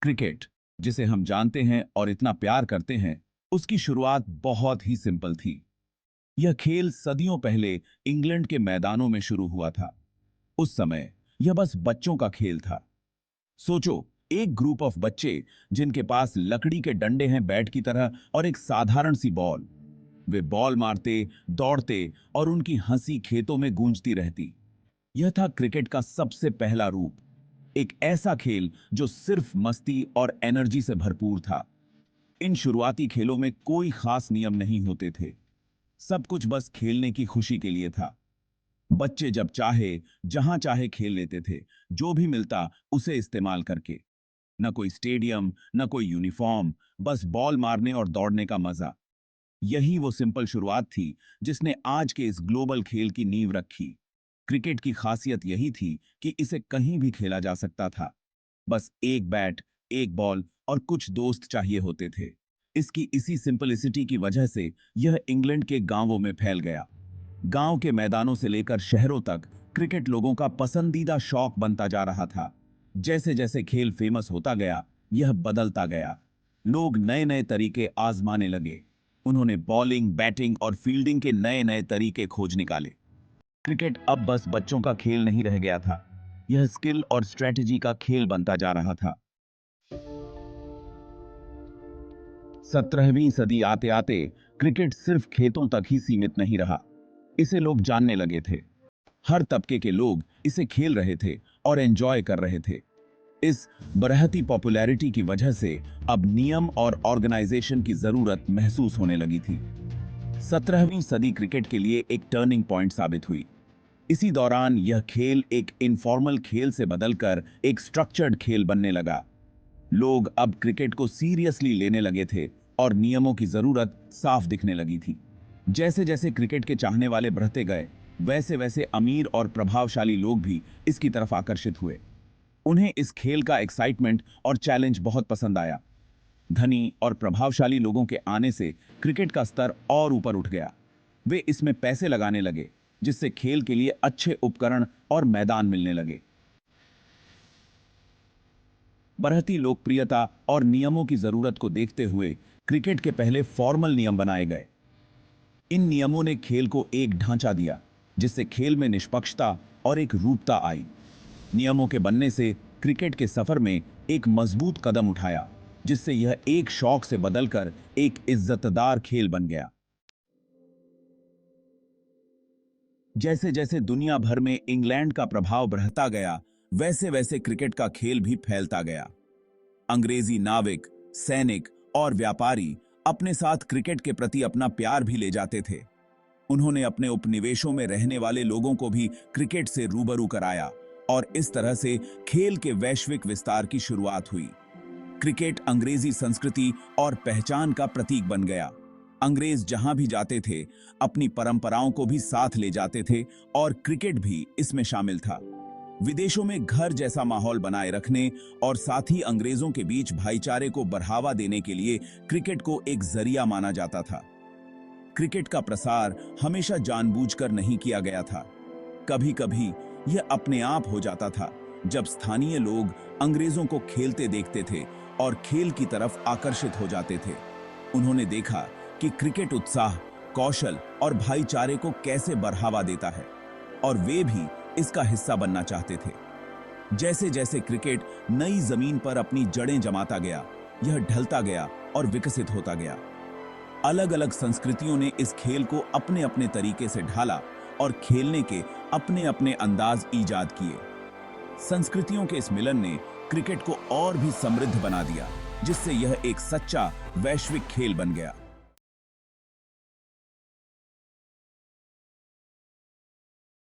Cricket, जिसे हम जानते हैं और इतना प्यार करते हैं, उसकी शुरुआत बहुत ही सिंपल थी। यह खेल सदियों पहले इंग्लैंड के मैदानों में शुरू हुआ था। उस समय यह बस बच्चों का खेल था। सोचो, एक ग्रुप ऑफ बच्चे जिनके पास लकड़ी के डंडे हैं बैट की तरह और एक साधारण सी बॉल। वे बॉल मारते, दौड़ते और उनकी हंसी खेतों में गूंजती रहती। यह था क्रिकेट का सबसे पहला रूप। एक ऐसा खेल जो सिर्फ मस्ती और एनर्जी से भरपूर था। इन शुरुआती खेलों में कोई खास नियम नहीं होते थे। सब कुछ बस खेलने की खुशी के लिए था। बच्चे जब चाहे जहां चाहे खेल लेते थे, जो भी मिलता उसे इस्तेमाल करके। न कोई स्टेडियम, न कोई यूनिफॉर्म, बस बॉल मारने और दौड़ने का मजा। यही वो सिंपल शुरुआत थी जिसने आज के इस ग्लोबल खेल की नींव रखी। क्रिकेट की खासियत यही थी कि इसे कहीं भी खेला जा सकता था। बस एक बैट, एक बॉल और कुछ दोस्त चाहिए होते थे। इसकी इसी सिंपलिसिटी की वजह से यह इंग्लैंड के गांवों में फैल गया। गांव के मैदानों से लेकर शहरों तक क्रिकेट लोगों का पसंदीदा शौक बनता जा रहा था। जैसे जैसे खेल फेमस होता गया, यह बदलता गया। लोग नए नए तरीके आजमाने लगे। उन्होंने बॉलिंग, बैटिंग और फील्डिंग के नए नए तरीके खोज निकाले। क्रिकेट अब बस बच्चों का खेल नहीं रह गया था। यह स्किल और स्ट्रेटजी का खेल बनता जा रहा था। 17वीं सदी आते आते क्रिकेट सिर्फ खेतों तक ही सीमित नहीं रहा। इसे लोग जानने लगे थे। हर तबके के लोग इसे खेल रहे थे और एंजॉय कर रहे थे। इस बढ़ती पॉपुलैरिटी की वजह से अब नियम और ऑर्गेनाइजेशन की जरूरत महसूस होने लगी थी। 17वीं सदी क्रिकेट के लिए एक टर्निंग पॉइंट साबित हुई। इसी दौरान यह खेल एक इनफॉर्मल खेल से बदलकर एक स्ट्रक्चर्ड खेल बनने लगा। लोग अब क्रिकेट को सीरियसली लेने लगे थे और नियमों की जरूरत साफ दिखने लगी थी। जैसे जैसे क्रिकेट के चाहने वाले बढ़ते गए, वैसे वैसे अमीर और प्रभावशाली लोग भी इसकी तरफ आकर्षित हुए। उन्हें इस खेल का एक्साइटमेंट और चैलेंज बहुत पसंद आया। धनी और प्रभावशाली लोगों के आने से क्रिकेट का स्तर और ऊपर उठ गया। वे इसमें पैसे लगाने लगे, जिससे खेल के लिए अच्छे उपकरण और मैदान मिलने लगे। बढ़ती लोकप्रियता और नियमों की जरूरत को देखते हुए क्रिकेट के पहले फॉर्मल नियम बनाए गए। इन नियमों ने खेल को एक ढांचा दिया, जिससे खेल में निष्पक्षता और एक रूपता आई। नियमों के बनने से क्रिकेट के सफर में एक मजबूत कदम उठाया, जिससे यह एक शौक से बदलकर एक इज्जतदार खेल बन गया। जैसे जैसे दुनिया भर में इंग्लैंड का प्रभाव बढ़ता गया, वैसे वैसे क्रिकेट का खेल भी फैलता गया। अंग्रेजी नाविक, सैनिक और व्यापारी अपने साथ क्रिकेट के प्रति अपना प्यार भी ले जाते थे। उन्होंने अपने उपनिवेशों में रहने वाले लोगों को भी क्रिकेट से रूबरू कराया और इस तरह से खेल के वैश्विक विस्तार की शुरुआत हुई। क्रिकेट अंग्रेजी संस्कृति और पहचान का प्रतीक बन गया। अंग्रेज जहां भी जाते थे, अपनी परंपराओं को भी साथ ले जाते थे और क्रिकेट भी इसमें शामिल था। विदेशों में घर जैसा माहौल बनाए रखने और साथ ही अंग्रेजों के बीच भाईचारे को बढ़ावा देने के लिए क्रिकेट को एक जरिया माना जाता था। क्रिकेट का प्रसार हमेशा जानबूझकर नहीं किया गया था। कभी कभी यह अपने आप हो जाता था, जब स्थानीय लोग अंग्रेजों को खेलते देखते थे और खेल की तरफ आकर्षित हो जाते थे। उन्होंने देखा कि क्रिकेट उत्साह, कौशल और भाईचारे को कैसे बढ़ावा देता है, और वे भी इसका हिस्सा बनना चाहते थे। जैसे जैसे क्रिकेट नई जमीन पर अपनी जड़ें जमाता गया, यह ढलता गया और विकसित होता गया। अलग अलग संस्कृतियों ने इस खेल को अपने अपने तरीके से ढाला और खेलने के अपने अपने अंदाज ईजाद किए। संस्कृतियों के इस मिलन ने क्रिकेट को और भी समृद्ध बना दिया, जिससे यह एक सच्चा वैश्विक खेल बन गया।